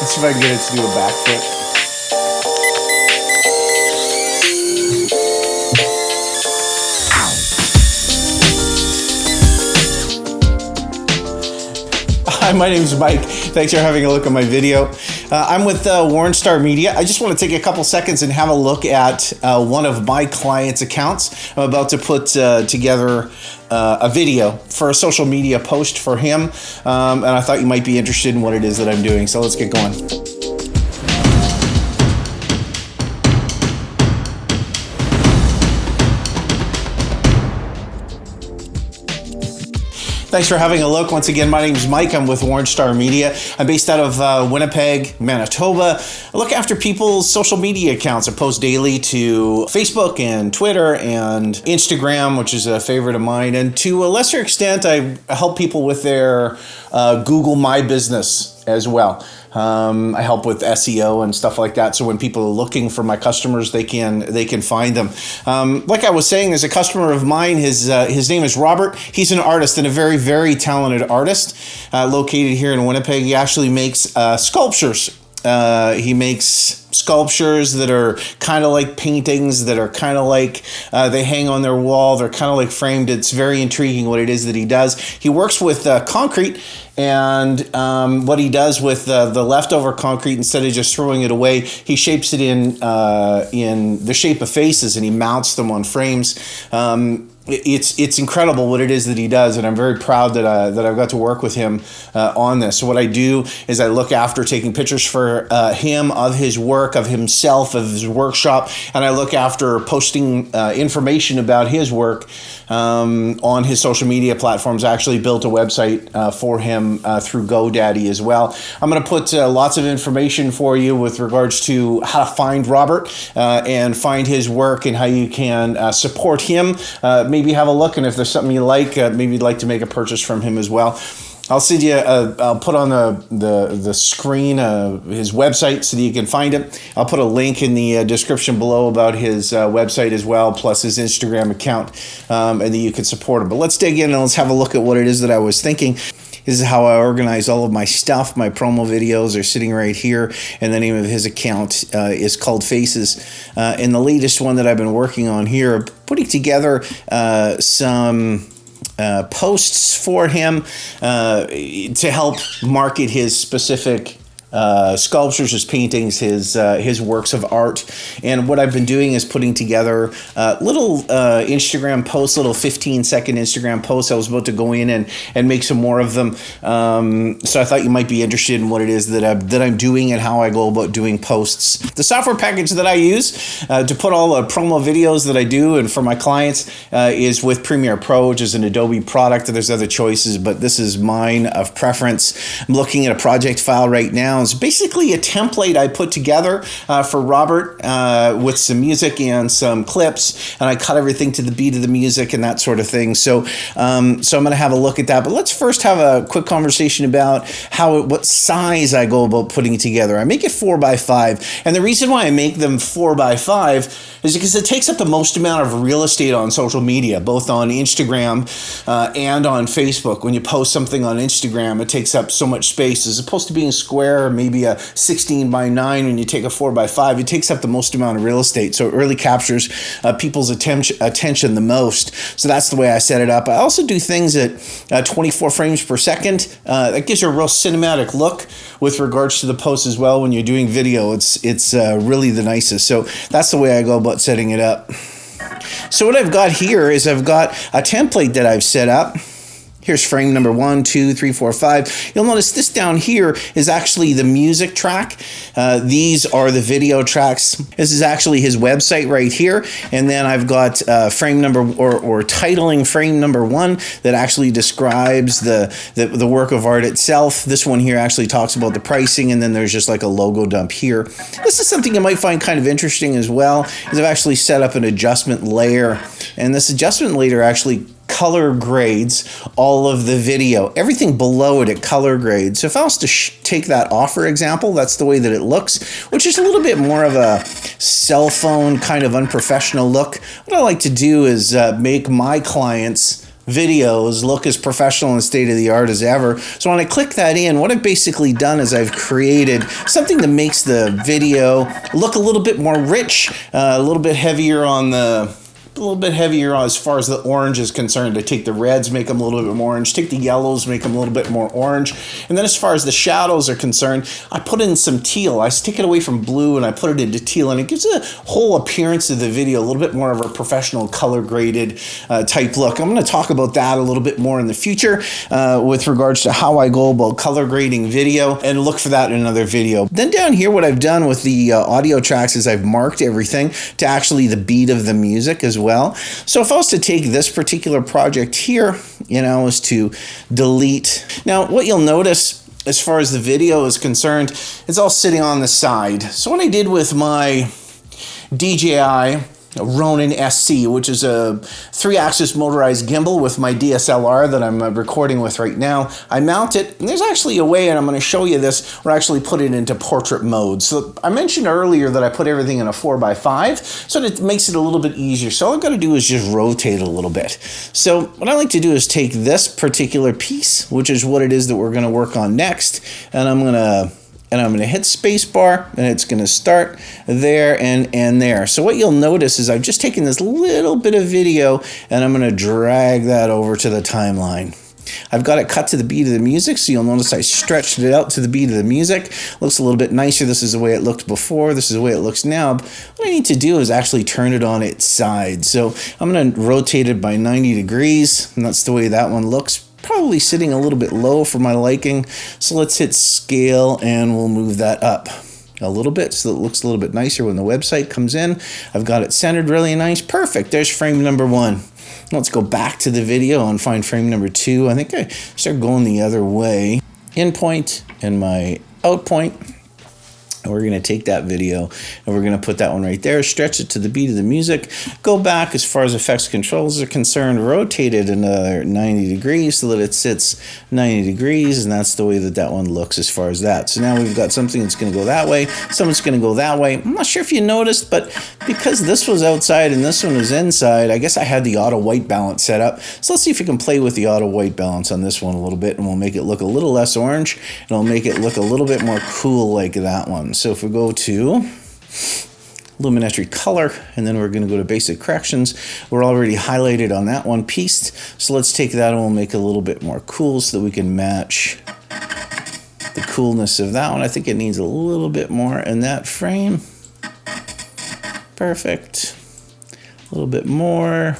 Let's see if I can get it to do a backflip. Hi, my name is Mike. Thanks for having a look at my video. I'm with Wornstar Media. I just want to take a couple seconds and have a look at one of my clients' accounts. I'm about to put together a video for a social media post for him, and I thought you might be interested in what it is that I'm doing. So let's get going. Thanks for having a look. Once again, my name is Mike. I'm with Wornstar Media. I'm based out of Winnipeg, Manitoba. I look after people's social media accounts. I post daily to Facebook and Twitter and Instagram, which is a favorite of mine. And to a lesser extent, I help people with their Google My Business as well. I help with SEO and stuff like that. So when people are looking for my customers, they can find them. Like I was saying, there's a customer of mine. His name is Robert. He's an artist and a very, very talented artist located here in Winnipeg. He actually makes sculptures. He makes sculptures that are kind of like paintings, that are kind of like they hang on their wall. They're kind of like framed. It's very intriguing what it is that he does. He works with concrete, and what he does with the leftover concrete, instead of just throwing it away, he shapes it in the shape of faces, and he mounts them on frames. It's incredible what it is that he does, and I'm very proud that I've got to work with him on this. So what I do is I look after taking pictures for him of his work, of himself, of his workshop, and I look after posting information about his work on his social media platforms. I actually built a website for him through GoDaddy as well. I'm going to put lots of information for you with regards to how to find Robert and find his work and how you can support him. Maybe have a look, and if there's something you like, maybe you'd like to make a purchase from him as well. I'll send you. I'll put on the screen his website so that you can find it. I'll put a link in the description below about his website as well, plus his Instagram account, and that you can support him. But let's dig in and let's have a look at what it is that I was thinking. This is how I organize all of my stuff. My promo videos are sitting right here, and the name of his account is called Faces. And the latest one that I've been working on here, putting together some posts for him to help market his specific sculptures, his paintings, his works of art. And what I've been doing is putting together little Instagram posts, little 15-second Instagram posts. I was about to go in and make some more of them. So I thought you might be interested in what it is that I'm doing and how I go about doing posts. The software package that I use to put all the promo videos that I do and for my clients is with Premiere Pro, which is an Adobe product. There's other choices, but this is mine of preference. I'm looking at a project file right now. It's basically a template I put together for Robert with some music and some clips, and I cut everything to the beat of the music and that sort of thing. So I'm going to have a look at that. But let's first have a quick conversation about what size I go about putting it together. I make it 4x5, and the reason why I make them 4x5 is because it takes up the most amount of real estate on social media, both on Instagram and on Facebook. When you post something on Instagram, it takes up so much space as opposed to being square, maybe a 16x9. When you take a 4x5, it takes up the most amount of real estate, so it really captures people's attention the most. So that's the way I set it up. I also do things at 24 frames per second. That gives you a real cinematic look with regards to the post as well. When you're doing video, it's really the nicest. So that's the way I go about setting it up. So what I've got here is I've got a template that I've set up. Here's frame number 1, 2, 3, 4, 5. You'll notice this down here is actually the music track. These are the video tracks. This is actually his website right here. And then I've got frame number or titling frame number 1 that actually describes the work of art itself. This one here actually talks about the pricing, and then there's just like a logo dump here. This is something you might find kind of interesting as well, is I've actually set up an adjustment layer. And this adjustment layer actually color grades all of the video. Everything below it color grades. So if I was to take that off, for example, that's the way that it looks, which is a little bit more of a cell phone kind of unprofessional look. What I like to do is make my clients videos look as professional and state-of-the-art as ever. So when I click that in, what I've basically done is I've created something that makes the video look a little bit more rich, a little bit heavier as far as the orange is concerned. I take the reds, make them a little bit more orange, take the yellows, make them a little bit more orange. And then as far as the shadows are concerned, I put in some teal. I take it away from blue and I put it into teal, and it gives a whole appearance of the video, a little bit more of a professional color graded type look. I'm going to talk about that a little bit more in the future with regards to how I go about color grading video, and look for that in another video. Then down here, what I've done with the audio tracks is I've marked everything to actually the beat of the music as well. So if I was to take this particular project here, is to delete. Now, what you'll notice as far as the video is concerned, it's all sitting on the side. So what I did with my DJI Ronin SC, which is a 3-axis motorized gimbal with my DSLR that I'm recording with right now, I mount it, and there's actually a way, and I'm going to show you this, where I actually put it into portrait mode. So I mentioned earlier that I put everything in a 4x5, so it makes it a little bit easier. So all I've got to do is just rotate it a little bit. So what I like to do is take this particular piece, which is what it is that we're going to work on next, and I'm going to hit spacebar, and it's going to start there and there. So what you'll notice is I've just taken this little bit of video, and I'm going to drag that over to the timeline. I've got it cut to the beat of the music, so you'll notice I stretched it out to the beat of the music. Looks a little bit nicer. This is the way it looked before. This is the way it looks now. But what I need to do is actually turn it on its side. So I'm going to rotate it by 90 degrees, and that's the way that one looks. Probably sitting a little bit low for my liking. So let's hit scale, and we'll move that up a little bit so it looks a little bit nicer when the website comes in. I've got it centered really nice. Perfect. There's frame number 1. Let's go back to the video and find frame number 2. I think I start going the other way. In point and my out point. And we're going to take that video and we're going to put that one right there, stretch it to the beat of the music, go back as far as effects controls are concerned, rotate it another 90 degrees so that it sits 90 degrees, and that's the way that that one looks as far as that. So now we've got something that's going to go that way, something's going to go that way. I'm not sure if you noticed, but because this was outside and this one was inside, I guess I had the auto white balance set up. So let's see if we can play with the auto white balance on this one a little bit, and we'll make it look a little less orange, and it'll make it look a little bit more cool like that one. So if we go to luminescence color, and then we're going to go to basic corrections, we're already highlighted on that one piece. So let's take that and we'll make it a little bit more cool so that we can match the coolness of that one. I think it needs a little bit more in that frame. Perfect. A little bit more.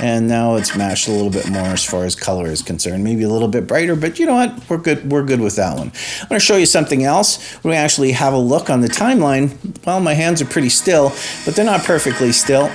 And now it's matched a little bit more as far as color is concerned. Maybe a little bit brighter, but you know what? We're good. We're good with that one. I'm going to show you something else. We actually have a look on the timeline. Well, my hands are pretty still, but they're not perfectly still.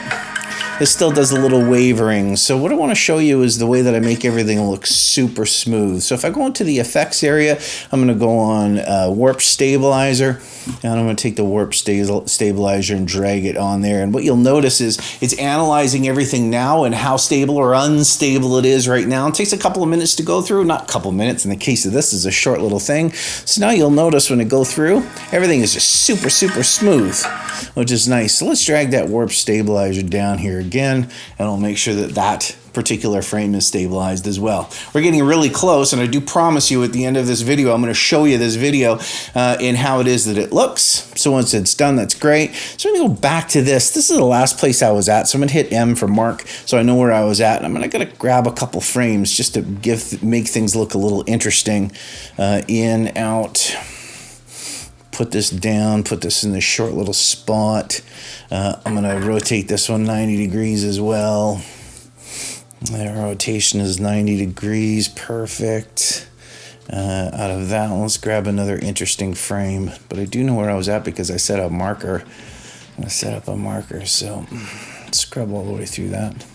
This still does a little wavering. So what I want to show you is the way that I make everything look super smooth. So if I go into the effects area, I'm going to go on warp stabilizer, and I'm going to take the warp stabilizer and drag it on there. And what you'll notice is it's analyzing everything now and how stable or unstable it is right now. It takes a couple of minutes to go through, not a couple of minutes. In the case of this, is a short little thing. So now you'll notice when it go through, everything is just super, super smooth, which is nice. So let's drag that warp stabilizer down here again, and I'll make sure that that particular frame is stabilized as well. We're getting really close, and I do promise you at the end of this video, I'm going to show you this video in how it is that it looks. So once it's done, that's great. So I'm going to go back to this. This is the last place I was at, so I'm going to hit M for mark so I know where I was at, and I'm going to grab a couple frames just to make things look a little interesting. In, out. Put this down, put this in this short little spot. I'm going to rotate this one 90 degrees as well. The rotation is 90 degrees, perfect. Out of that, let's grab another interesting frame. But I do know where I was at because I set up a marker. I set up a marker, so let's scrub all the way through that.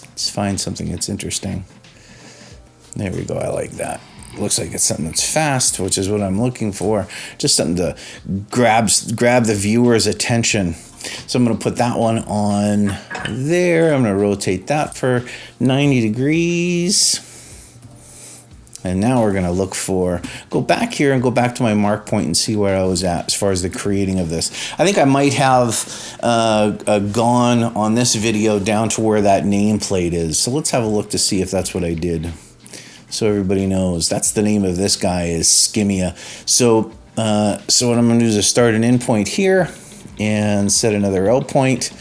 Let's find something that's interesting. There we go, I like that. Looks like it's something that's fast, which is what I'm looking for. Just something to grab the viewer's attention. So I'm going to put that one on there. I'm going to rotate that for 90 degrees. And now we're gonna go back here and go back to my mark point and see where I was at as far as the creating of this. I think I might have gone on this video down to where that nameplate is. So let's have a look to see if that's what I did. So everybody knows, that's the name of this guy, is Skimmia. So what I'm gonna do is just start an in point here and set another out point.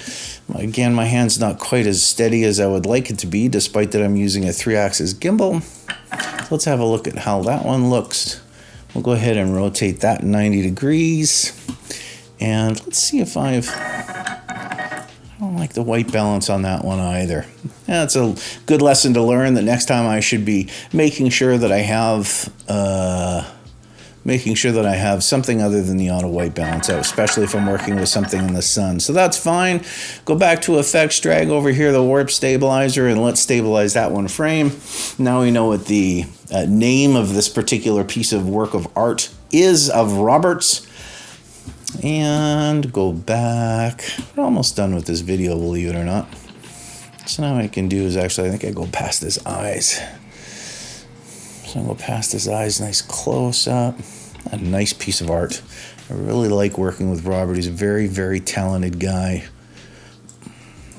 Again, my hand's not quite as steady as I would like it to be, despite that I'm using a 3-axis gimbal. So let's have a look at how that one looks. We'll go ahead and rotate that 90 degrees. And let's see if I don't like the white balance on that one either. That's a good lesson to learn, that next time I should be making sure that I have something other than the auto white balance out, especially if I'm working with something in the sun. So that's fine. Go back to effects, drag over here the warp stabilizer, and let's stabilize that one frame. Now we know what the name of this particular piece of work of art is of Robert's. And go back. We're almost done with this video, believe it or not. So now what I can do is actually, I think I go past his eyes. So I'll go past his eyes, nice close up. A nice piece of art. I really like working with Robert. He's a very, very talented guy.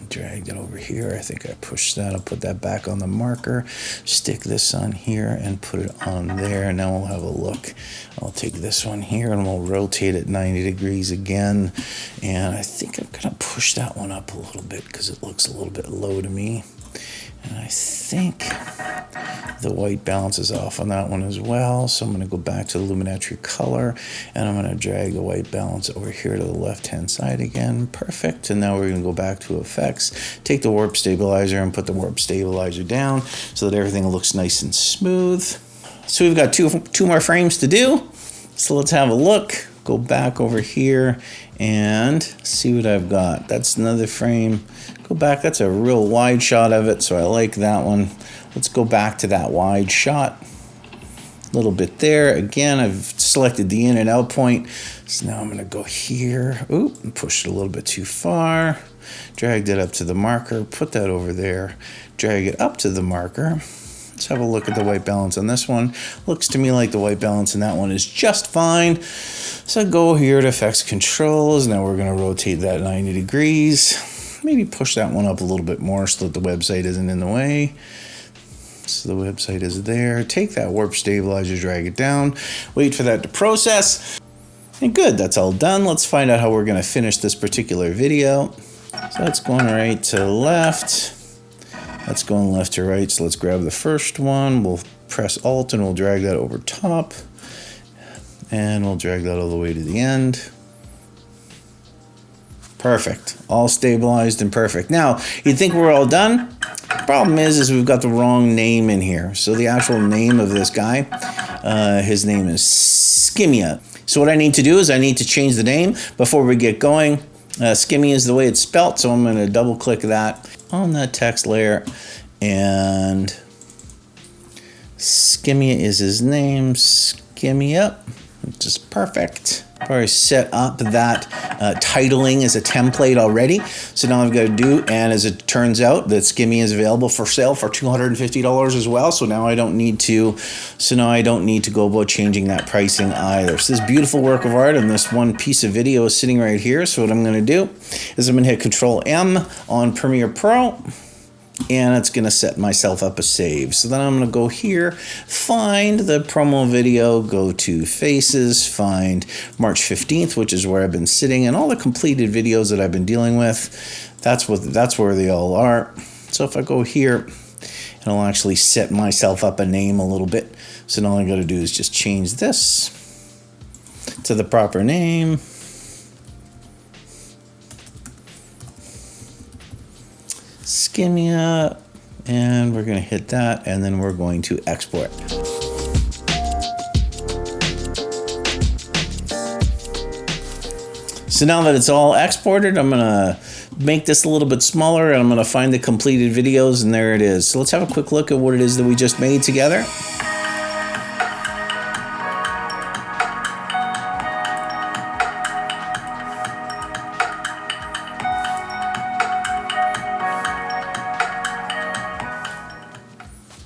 Dragged it over here. I think I pushed that. I'll put that back on the marker. Stick this on here and put it on there. Now we'll have a look. I'll take this one here and we'll rotate it 90 degrees again. And I think I'm going to push that one up a little bit because it looks a little bit low to me. And I think the white balance is off on that one as well. So I'm going to go back to the lumetri color and I'm going to drag the white balance over here to the left-hand side again. Perfect. And now we're going to go back to effects, take the warp stabilizer and put the warp stabilizer down so that everything looks nice and smooth. So we've got two more frames to do. So let's have a look. Go back over here and see what I've got. That's another frame. Go back. That's a real wide shot of it, so I like that one. Let's go back to that wide shot. A little bit there. Again, I've selected the in and out point. So now I'm going to go here. Oop, and push it a little bit too far. Dragged it up to the marker. Put that over there. Drag it up to the marker. Let's have a look at the white balance on this one. Looks to me like the white balance in that one is just fine. So go here to effects controls. Now we're going to rotate that 90 degrees. Maybe push that one up a little bit more so that the website isn't in the way. So the website is there. Take that warp stabilizer, drag it down. Wait for that to process. And good, that's all done. Let's find out how we're going to finish this particular video. So that's going right to left. That's going left to right. So let's grab the first one. We'll press Alt and we'll drag that over top. And we'll drag that all the way to the end. Perfect. All stabilized and perfect. Now, you'd think we're all done. Problem is we've got the wrong name in here. So the actual name of this guy, his name is Skimmia. So what I need to do is I need to change the name before we get going. Skimmia is the way it's spelt, so I'm going to double click that on that text layer. And Skimmia is his name. Skimmia, which is perfect. I've already set up that titling as a template already. So now I've got to do, and as it turns out, that Skimmia is available for sale for $250 as well. So now I don't need to go about changing that pricing either. So this beautiful work of art and this one piece of video is sitting right here. So what I'm going to do is I'm going to hit Control M on Premiere Pro. And it's going to set myself up a save. So then I'm going to go here, find the promo video, go to Faces, find March 15th, which is where I've been sitting, and all the completed videos that I've been dealing with. That's where they all are. So if I go here, it'll actually set myself up a name a little bit. So now all I got to do is just change this to the proper name. Skimmia, and we're going to hit that, and then we're going to export. So now that it's all exported, I'm going to make this a little bit smaller, and I'm going to find the completed videos, and there it is. So let's have a quick look at what it is that we just made together.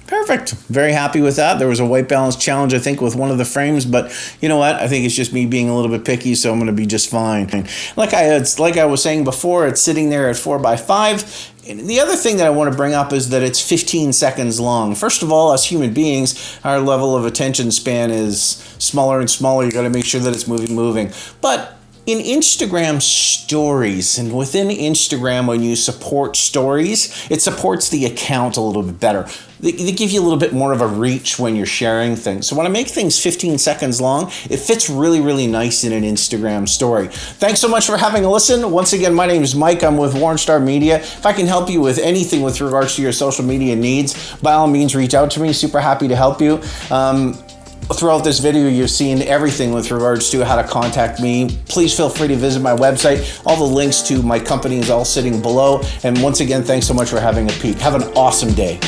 Perfect. Very happy with that. There was a white balance challenge, I think, with one of the frames, but you know what? I think it's just me being a little bit picky, so I'm going to be just fine. Like I was saying before, it's sitting there at 4x5. And the other thing that I want to bring up is that it's 15 seconds long. First of all, as human beings, our level of attention span is smaller and smaller. You got to make sure that it's moving. But in Instagram stories, and within Instagram, when you support stories, it supports the account a little bit better. They give you a little bit more of a reach when you're sharing things. So when I make things 15 seconds long, it fits really, really nice in an Instagram story. Thanks so much for having a listen. Once again, my name is Mike. I'm with Wornstar Media. If I can help you with anything with regards to your social media needs, by all means, reach out to me. Super happy to help you. Throughout this video, you've seen everything with regards to how to contact me. Please feel free to visit my website. All the links to my company is all sitting below. And once again, thanks so much for having a peek. Have an awesome day.